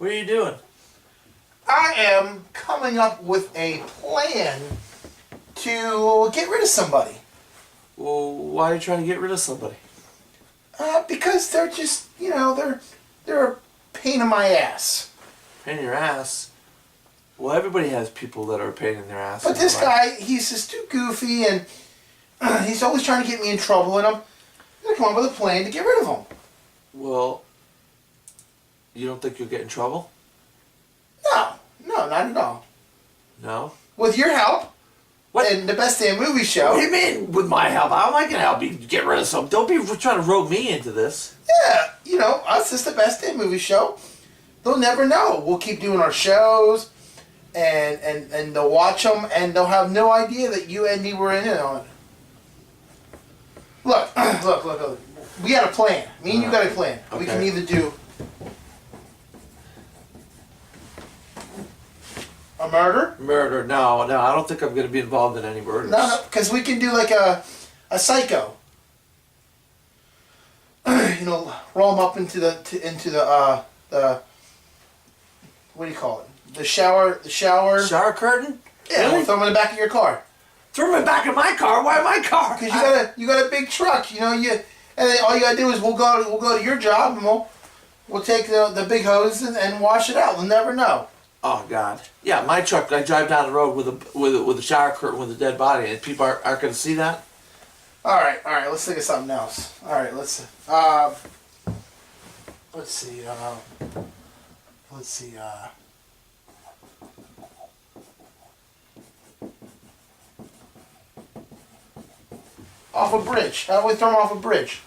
What are you doing? I am coming up with a plan to get rid of somebody. Well, why are you trying to get rid of somebody? Because they're just, they're a pain in my ass. Pain in your ass? Well, everybody has people that are a pain in their ass. But this guy, he's just too goofy, and he's always trying to get me in trouble, and I'm going to come up with a plan to get rid of him. Well, you don't think you'll get in trouble? No, not at all. No? With your help, What? and the Best Damn Movie Show. What do you mean, with my help? How am I going to help you get rid of something? Don't be trying to rope me into this. Yeah, us is the Best Damn Movie Show. They'll never know. We'll keep doing our shows, and they'll watch them, and they'll have no idea that you and me were in it on it. Look. We got a plan. Me and you got a plan. Okay. We can either do a murder. Murder? No, I don't think I'm going to be involved in any murders. No, because we can do like a psycho. Roll them up into the what do you call it? The shower. Shower curtain? Yeah, Really? we'll throw them in the back of your car. Throw me back in my car? Why my car? Because you got a big truck. And then all you gotta do is we'll go to your job, and we'll take the big hose and wash it out. We'll never know. Oh God! Yeah, my truck. I drive down the road with a shower curtain with a dead body, and people aren't going to see that. All right. Let's think of something else. All right, let's see. Off a bridge. How do we throw them off a bridge?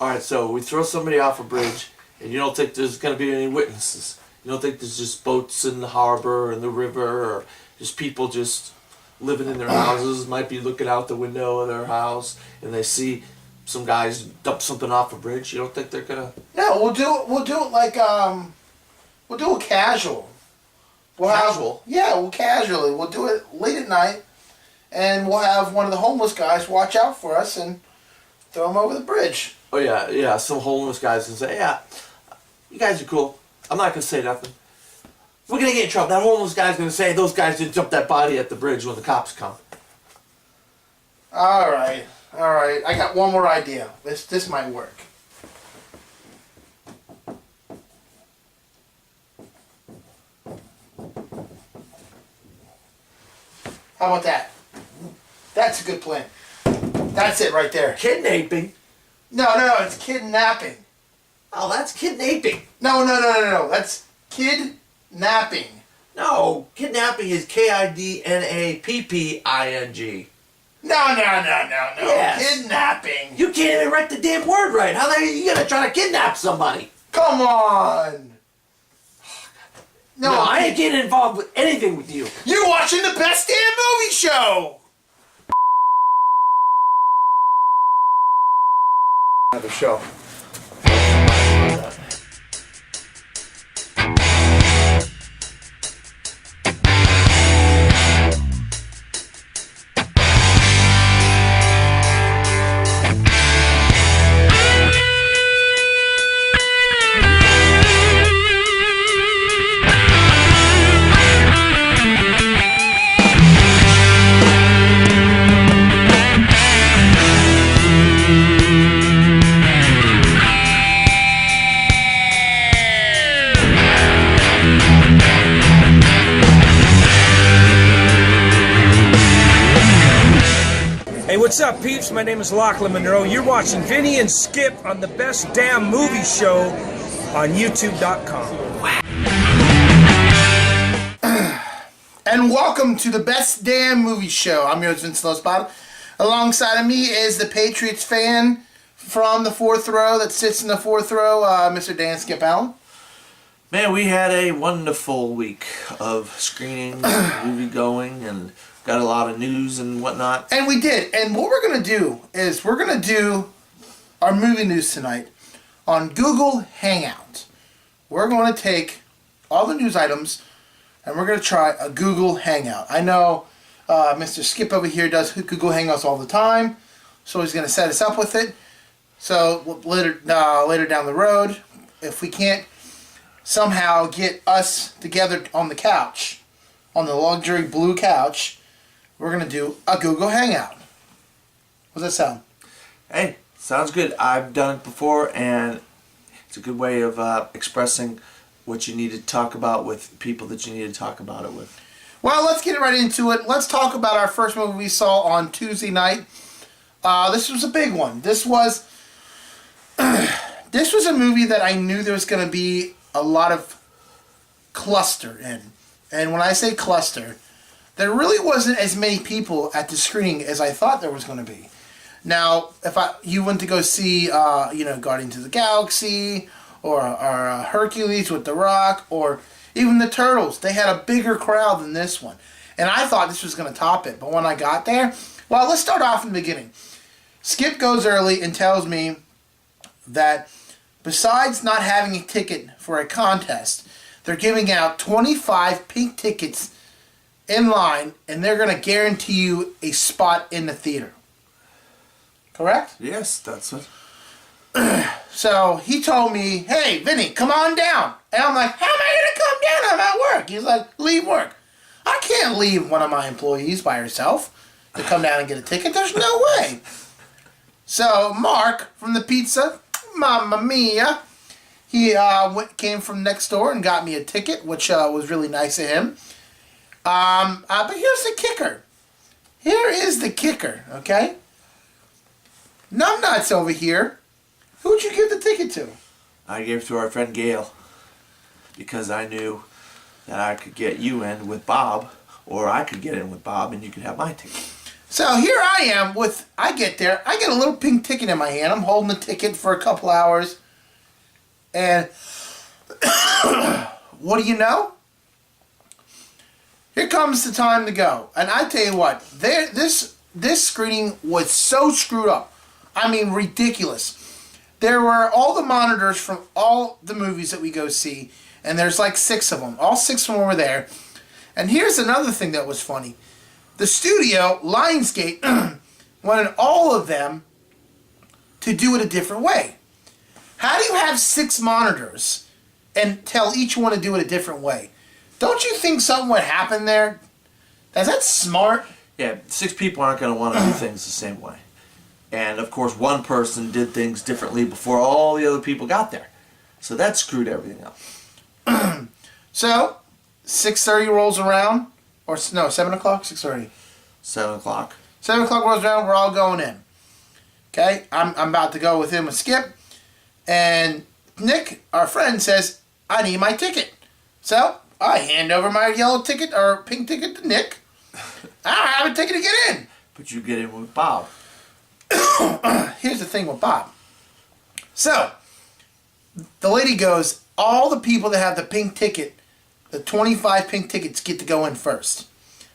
All right, so we throw somebody off a bridge, and you don't think there's going to be any witnesses. You don't think there's just boats in the harbor and the river, or just people just living in their houses, might be looking out the window of their house, and they see some guys dump something off a bridge. You don't think they're gonna? No, we'll do it like we'll do it casual. Casual? We'll casually. We'll do it late at night, and we'll have one of the homeless guys watch out for us and throw them over the bridge. Oh yeah. Some homeless guys can say, "Yeah, you guys are cool. I'm not gonna say nothing. We're gonna get in trouble." That homeless guy's gonna say, "Those guys didn't dump that body at the bridge when the cops come." All right. I got one more idea. This might work. How about that? That's a good plan. That's it right there. Kidnapping? No, it's kidnapping. Oh, that's kidnapping. No, that's kidnapping. No, kidnapping is KIDNAPPING. No. Yes. Kidnapping. You can't even write the damn word right. How are you gonna try to kidnap somebody? Come on. No, I ain't getting involved with anything with you. You're watching the Best Damn Movie Show. Another show. Hey, what's up, peeps? My name is Lachlan Monroe. You're watching Vinny and Skip on the Best Damn Movie Show on YouTube.com. And welcome to the Best Damn Movie Show. I'm your host, Vince Losbottom. Alongside of me is the Patriots fan from the fourth row that sits in the fourth row, Mr. Dan Skip Allen. Man, we had a wonderful week of screenings, movie going, and got a lot of news and whatnot. And we did. And what we're going to do is we're going to do our movie news tonight on Google Hangout. We're going to take all the news items and we're going to try a Google Hangout. I know Mr. Skip over here does Google Hangouts all the time, so he's going to set us up with it. So later down the road, if we can't somehow get us together on the couch, on the luxury blue couch. We're going to do a Google Hangout. How's that sound? Hey, sounds good. I've done it before, and it's a good way of expressing what you need to talk about with people that you need to talk about it with. Well, let's get right into it. Let's talk about our first movie we saw on Tuesday night. This was a big one. This was a movie that I knew there was going to be a lot of cluster in. And when I say cluster, there really wasn't as many people at the screening as I thought there was going to be. Now, if you went to go see, Guardians of the Galaxy, or Hercules with The Rock, or even the Turtles, they had a bigger crowd than this one. And I thought this was going to top it. But when I got there, well, let's start off in the beginning. Skip goes early and tells me that besides not having a ticket for a contest, they're giving out 25 pink tickets in line, and they're going to guarantee you a spot in the theater. Correct? Yes, that's it. So he told me, hey, Vinny, come on down. And I'm like, how am I going to come down? I'm at work. He's like, leave work. I can't leave one of my employees by herself to come down and get a ticket. There's no way. So Mark from the pizza, Mamma Mia, he came from next door and got me a ticket, which was really nice of him. But here's the kicker. Here is the kicker, okay? Numbnuts over here. Who'd you give the ticket to? I gave it to our friend Gail because I knew that I could get you in with Bob, or I could get in with Bob and you could have my ticket. So here I am I get there, I get a little pink ticket in my hand. I'm holding the ticket for a couple hours. And what do you know? Here comes the time to go. And I tell you what, this screening was so screwed up. I mean, ridiculous. There were all the monitors from all the movies that we go see, and there's like 6 of them. All 6 of them were there. And here's another thing that was funny. The studio, Lionsgate, wanted all of them to do it a different way. How do you have 6 monitors and tell each one to do it a different way? Don't you think something would happen there? Is that smart? Yeah, 6 people aren't going to want to do things the same way. And, of course, one person did things differently before all the other people got there. So that screwed everything up. So, 6:30 rolls around. Or, no, 7 o'clock? 6:30. 7 o'clock. 7 o'clock rolls around, we're all going in. Okay? I'm about to go with him with Skip. And Nick, our friend, says, I need my ticket. So, I hand over my yellow ticket, or pink ticket to Nick. I don't have a ticket to get in. But you get in with Bob. Here's the thing with Bob. So, the lady goes, all the people that have the pink ticket, the 25 pink tickets, get to go in first.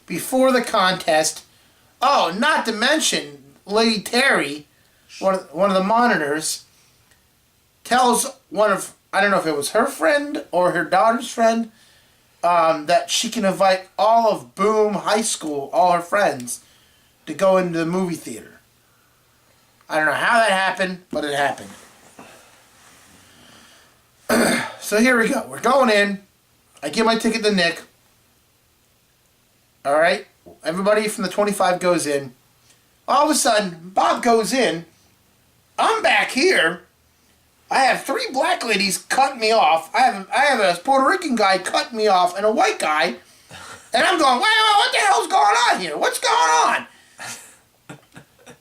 Before the contest, oh, not to mention, Lady Terry, one of the monitors, tells one of, I don't know if it was her friend or her daughter's friend, that she can invite all of Boom High School, all her friends, to go into the movie theater. I don't know how that happened, but it happened. So here we go. We're going in. I give my ticket to Nick. Alright? Everybody from the 25 goes in. All of a sudden, Bob goes in. I'm back here. I have 3 black ladies cutting me off. I have a Puerto Rican guy cutting me off and a white guy. And I'm going, wait, what the hell's going on here? What's going on?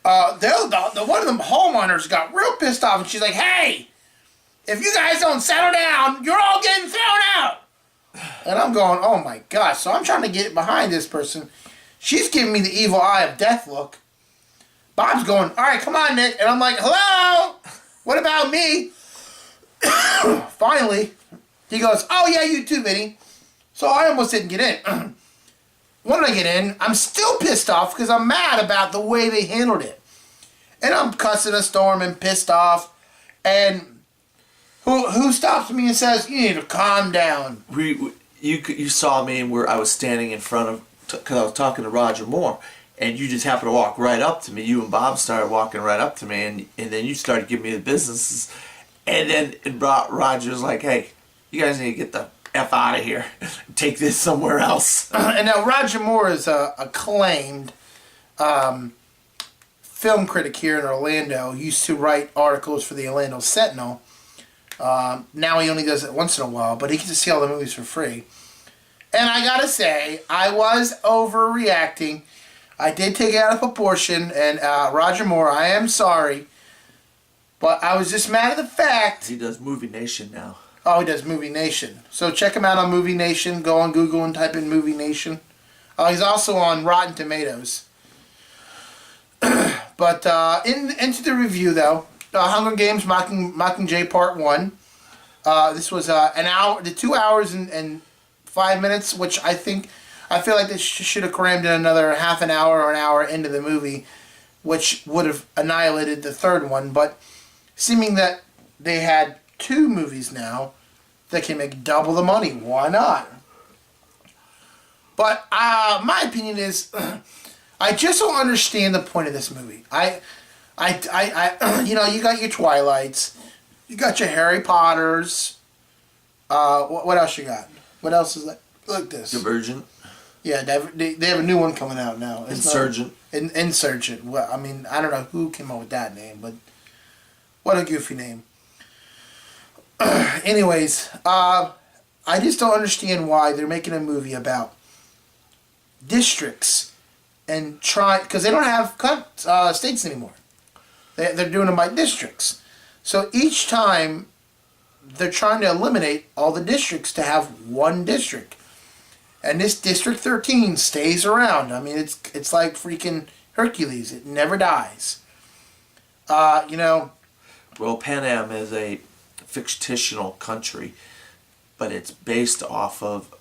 One of them homeowners got real pissed off, and she's like, hey, if you guys don't settle down, you're all getting thrown out. And I'm going, oh my gosh. So I'm trying to get behind this person. She's giving me the evil eye of death look. Bob's going, all right, come on, Nick. And I'm like, hello? What about me? Finally, he goes, oh yeah, you too, Vinny. So I almost didn't get in. When I get in, I'm still pissed off because I'm mad about the way they handled it. And I'm cussing a storm and pissed off. And who stops me and says, you need to calm down? You saw me where I was standing in front of, because I was talking to Roger Moore, and you just happened to walk right up to me. You and Bob started walking right up to me, and then you started giving me the businesses. And then Roger was like, hey, you guys need to get the F out of here. Take this somewhere else. And now Roger Moore is a acclaimed film critic here in Orlando. He used to write articles for the Orlando Sentinel. Now he only does it once in a while, but he gets to see all the movies for free. And I gotta say, I was overreacting. I did take it out of proportion, and Roger Moore, I am sorry. But I was just mad at the fact... He does Movie Nation now. Oh, he does Movie Nation. So check him out on Movie Nation. Go on Google and type in Movie Nation. He's also on Rotten Tomatoes. But into the review, though. Hunger Games Mockingjay Part 1. This was an hour, 2 hours and 5 minutes, which I feel like they should have crammed in another half an hour or an hour into the movie, which would have annihilated the third one. But seeming that they had 2 movies now that can make double the money, why not? But my opinion is, I just don't understand the point of this movie. You know, you got your Twilights, you got your Harry Potters. What else you got? What else is like this? Divergent. Yeah, they have a new one coming out now. Insurgent. Insurgent. Well, I mean, I don't know who came up with that name, but what a goofy name. Anyways, I just don't understand why they're making a movie about districts and because they don't have states anymore. They're doing them by districts. So each time they're trying to eliminate all the districts to have one district. And this District 13 stays around. I mean, it's like freaking Hercules. It never dies. You know. Well, Pan Am is a fictional country, but it's based off of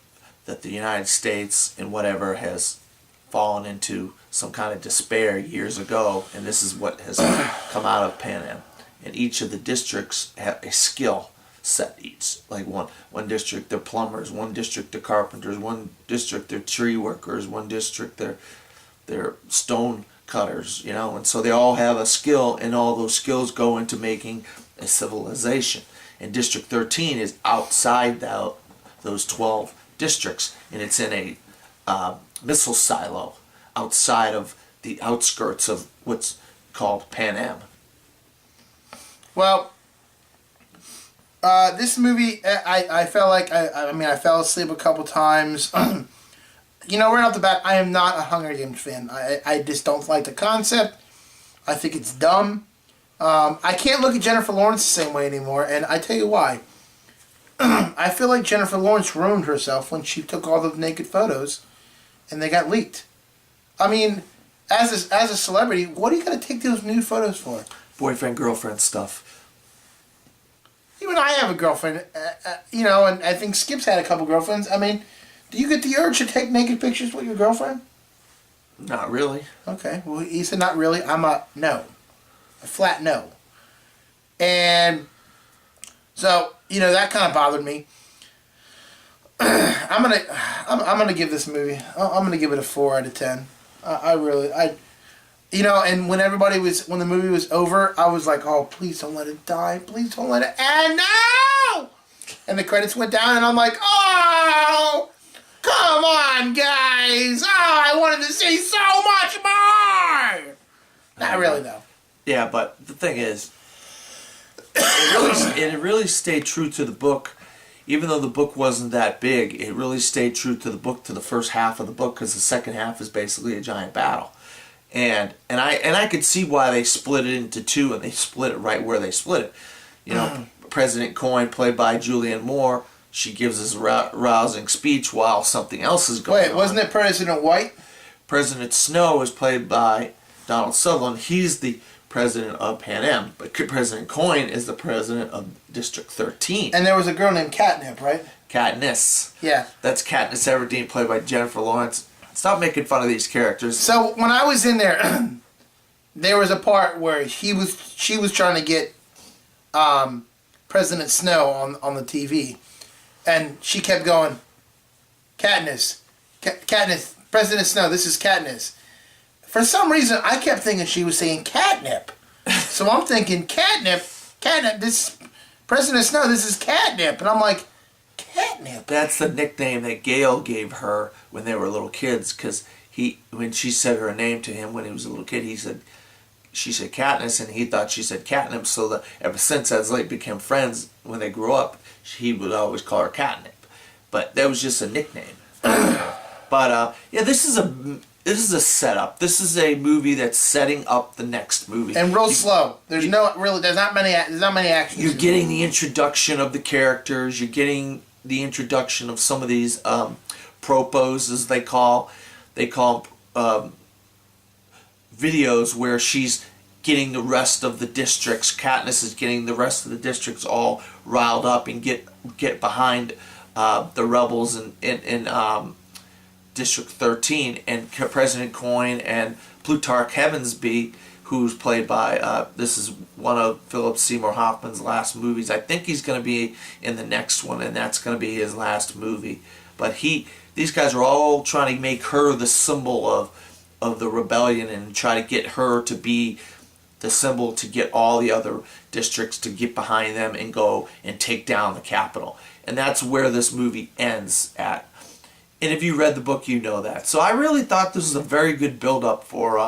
that the United States and whatever has fallen into some kind of despair years ago, and this is what has come out of Pan Am. And each of the districts have a skill set each. Like one district they're plumbers, one district they're carpenters, one district they're tree workers, one district they're stone cutters, you know, and so they all have a skill, and all those skills go into making a civilization. And District 13 is outside those 12 districts, and it's in a missile silo outside of the outskirts of what's called Pan Am. Well, this movie, I felt like, I fell asleep a couple times. You know, right off the bat, I am not a Hunger Games fan. I just don't like the concept. I think it's dumb. I can't look at Jennifer Lawrence the same way anymore, and I tell you why. I feel like Jennifer Lawrence ruined herself when she took all the naked photos, and they got leaked. I mean, as a celebrity, what are you going to take those nude photos for? Boyfriend, girlfriend stuff. Even I have a girlfriend, you know, and I think Skip's had a couple girlfriends. I mean, do you get the urge to take naked pictures with your girlfriend? Not really. Okay, well, he said not really. I'm a no. A flat no. And so, you know, that kind of bothered me. I'm gonna give this movie, I'm gonna give it a 4 out of 10. You know, and when the movie was over, I was like, oh, please don't let it die. Please don't let it end. No! And the credits went down, and I'm like, oh, come on, guys. Oh, I wanted to see so much more. Not really, though. Yeah, but the thing is, it really stayed true to the book. Even though the book wasn't that big, it really stayed true to the book, to the first half of the book, because the second half is basically a giant battle. And I could see why they split it into 2, and they split it right where they split it. You know, President Coin, played by Julianne Moore, she gives this rousing speech while something else is going on. Wait, wasn't it President White? President Snow is played by Donald Sutherland. He's the president of Pan Am, but President Coin is the president of District 13. And there was a girl named Catnip, right? Katniss. Yeah. That's Katniss Everdeen, played by Jennifer Lawrence. Stop making fun of these characters. So when I was in there, there was a part where she was trying to get President Snow on the TV, and she kept going, Katniss, Katniss, President Snow, this is Katniss. For some reason, I kept thinking she was saying catnip. So I'm thinking, catnip, this President Snow, this is catnip. And I'm like, catnip. That's the nickname that Gail gave her when they were little kids. Because when she said her name to him when he was a little kid, she said Katniss, and he thought she said catnip. So ever since, as they became friends when they grew up, he would always call her catnip. But that was just a nickname. But yeah, this is a setup. This is a movie that's setting up the next movie. And real slow. There's not many actions. You're getting the introduction of the characters. You're getting the introduction of some of these propos, as they call videos, where she's getting the rest of the districts. Katniss is getting the rest of the districts all riled up and get behind the rebels in District 13, and President Coin and Plutarch Heavensby, who's played by this is one of Philip Seymour Hoffman's last movies. I think he's going to be in the next one, and that's going to be his last movie. But these guys are all trying to make her the symbol of the rebellion, and try to get her to be the symbol to get all the other districts to get behind them and go and take down the capital. And that's where this movie ends at. And if you read the book, you know that. So I really thought this was a very good build-up for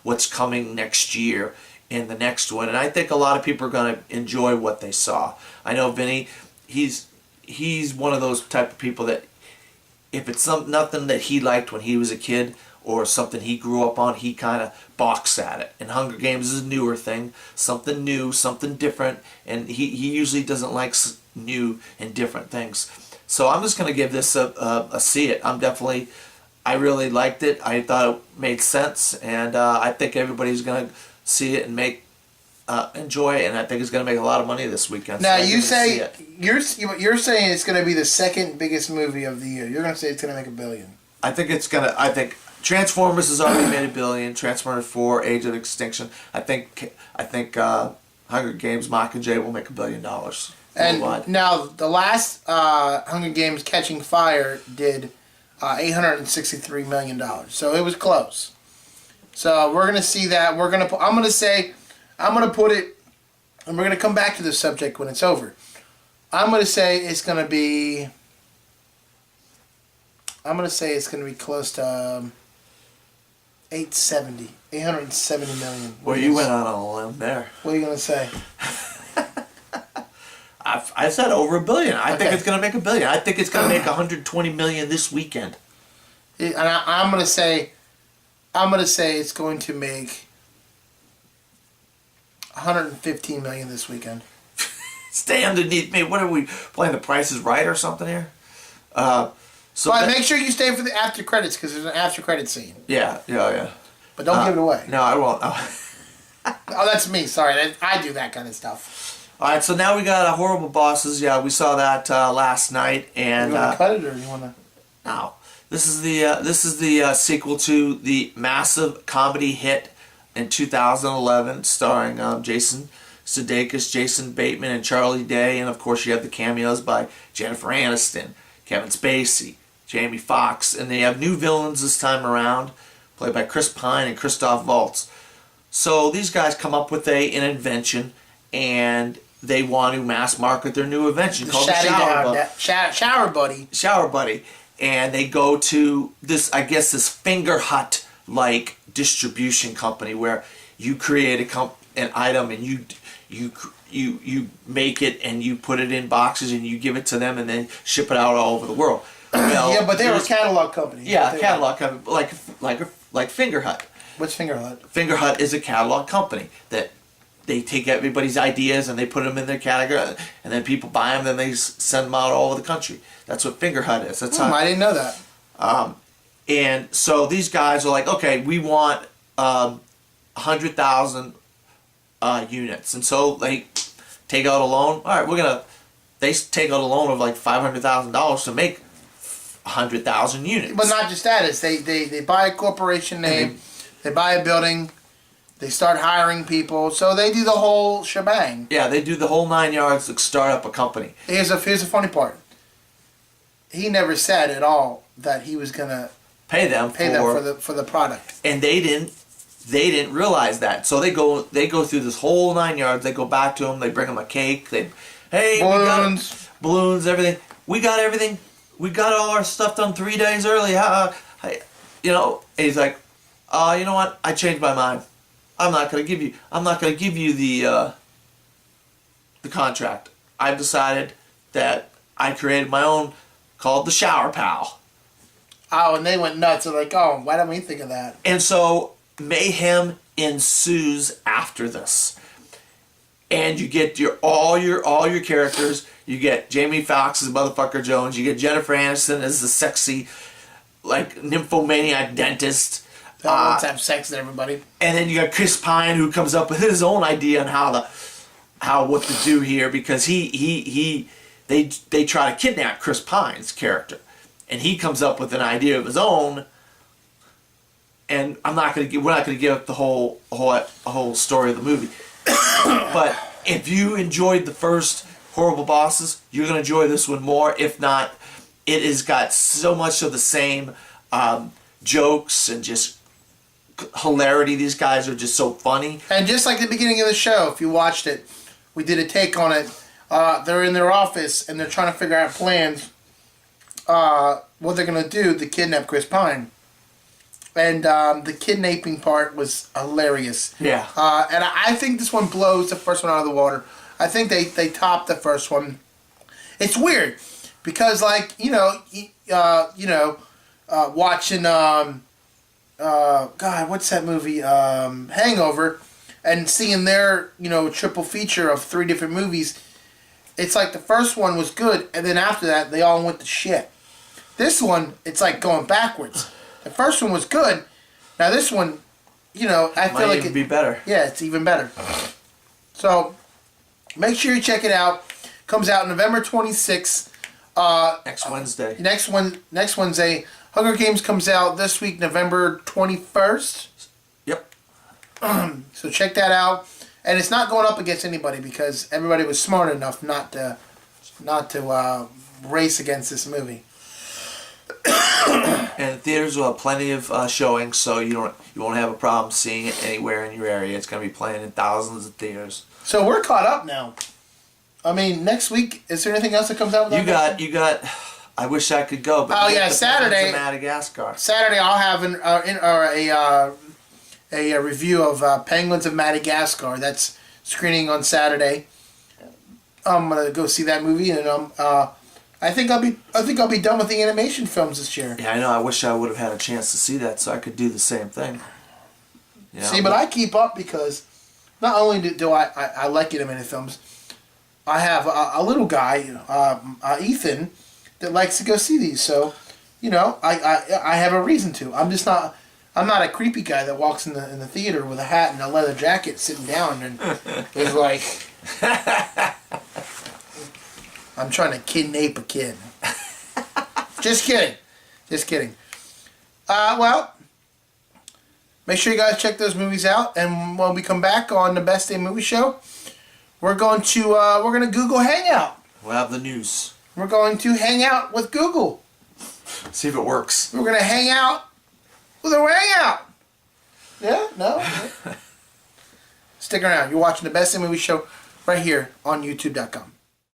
what's coming next year in the next one. And I think a lot of people are going to enjoy what they saw. I know Vinny, he's one of those type of people that if it's nothing that he liked when he was a kid or something he grew up on, he kind of balks at it. And Hunger Games is a newer thing, something new, something different. And he usually doesn't like new and different things. So I'm just going to give this a see it. I really liked it. I thought it made sense, and I think everybody's going to see it and enjoy it, and I think it's going to make a lot of money this weekend. Now so you're saying it's going to be the second biggest movie of the year. You're going to say it's going to make $1 billion. I think Transformers has already made $1 billion. Transformers 4, Age of Extinction. I think Hunger Games, Mockingjay will make $1 billion. And now the last Hunger Games Catching Fire did $863 million, so it was close. So we're gonna see that. I'm gonna put it, and we're gonna come back to this subject when it's over. I'm gonna say it's gonna be close to 870 million. Well, you went out on a limb there. What are you gonna say? I said over $1 billion. I think it's going to make $1 billion. I think it's going to make $120 million this weekend. And I'm going to say it's going to make $115 million this weekend. Stay underneath me. What are we playing? The Price is Right or something here? Make sure you stay for the after credits, because there's an after credit scene. Yeah. But don't give it away. No, I won't. Oh, that's me. Sorry, I do that kind of stuff. All right, so now we got Horrible Bosses. Yeah, we saw that last night, and you want to cut it, or you want to? No, this is the sequel to the massive comedy hit in 2011, starring Jason Sudeikis, Jason Bateman, and Charlie Day, and of course you have the cameos by Jennifer Aniston, Kevin Spacey, Jamie Foxx, and they have new villains this time around, played by Chris Pine and Christoph Waltz. So these guys come up with an invention, and they want to mass market their new invention called the Shower Buddy. Shower Buddy. And they go to this finger hut-like distribution company where you create an item and you make it and you put it in boxes and you give it to them and then ship it out all over the world. Well, yeah, but they were a catalog company. Yeah, a catalog company, like Finger Hut. What's Finger Hut? Finger Hut is a catalog company that they take everybody's ideas and they put them in their category, and then people buy them, then they send them out all over the country. That's what Finger Hut is. That's how. I didn't know that. And so these guys are like, okay, we want 100,000 units, and so they take out a loan. All right, they take out a loan of like $500,000 to make 100,000 units. But not just that; it's they buy a corporation name, they buy a building. They start hiring people, so they do the whole shebang. Yeah, they do the whole 9 yards to start up a company. Here's a funny part. He never said at all that he was gonna pay them for the product, and they didn't realize that. So they go through this whole 9 yards. They go back to him. They bring him a cake. Balloons, everything. we got everything. We got all our stuff done 3 days early. You know, and he's like, you know what? I changed my mind. I'm not gonna give you the contract. I've decided that I created my own called the Shower Pal. Oh, and they went nuts. They're like, oh, why don't we think of that? And so mayhem ensues after this. And you get all your characters. You get Jamie Foxx as Motherfucker Jones. You get Jennifer Aniston as the sexy, like, nymphomaniac dentist. That wants to have sex with everybody. And then you got Chris Pine, who comes up with his own idea on what to do here, because they try to kidnap Chris Pine's character, and he comes up with an idea of his own. And we're not going to give up the whole story of the movie. But if you enjoyed the first Horrible Bosses, you're going to enjoy this one more. If not, it has got so much of the same jokes and just hilarity. These guys are just so funny. And just like the beginning of the show, if you watched it, we did a take on it. They're in their office and they're trying to figure out plans, what they're going to do to kidnap Chris Pine. And the kidnapping part was hilarious. Yeah. And I think this one blows the first one out of the water. I think they topped the first one. It's weird because, like, watching God, what's that movie? Hangover, and seeing their triple feature of 3 different movies. It's like the first one was good, and then after that they all went to shit. This one, it's like going backwards. The first one was good. Now this one, I feel like it'd be better. Yeah, it's even better. So make sure you check it out. Comes out November 26th. Next Wednesday. Next Wednesday. Hunger Games comes out this week, November 21st. Yep. So check that out. And it's not going up against anybody because everybody was smart enough not to race against this movie. And theaters will have plenty of showings, so you won't have a problem seeing it anywhere in your area. It's going to be playing in thousands of theaters. So we're caught up now. I mean, next week, is there anything else that comes out? You got. I wish I could go, but Saturday. Madagascar. Saturday, I'll have a review of Penguins of Madagascar. That's screening on Saturday. I'm gonna go see that movie, and I think I'll be done with the animation films this year. Yeah, I know. I wish I would have had a chance to see that, so I could do the same thing. See, but I keep up because not only do I like animated films, I have a little guy, Ethan, that likes to go see these. So, I have a reason to. I'm not a creepy guy that walks in the theater with a hat and a leather jacket sitting down and is like, I'm trying to kidnap a kid. Just kidding. Well, make sure you guys check those movies out. And when we come back on the Best Day Movie Show, we're going to Google Hangout. We'll have the news. We're going to hang out with Google. See if it works. We're going to hang out with a hangout. Yeah? No? Stick around. You're watching the Best Day Movie Show right here on YouTube.com.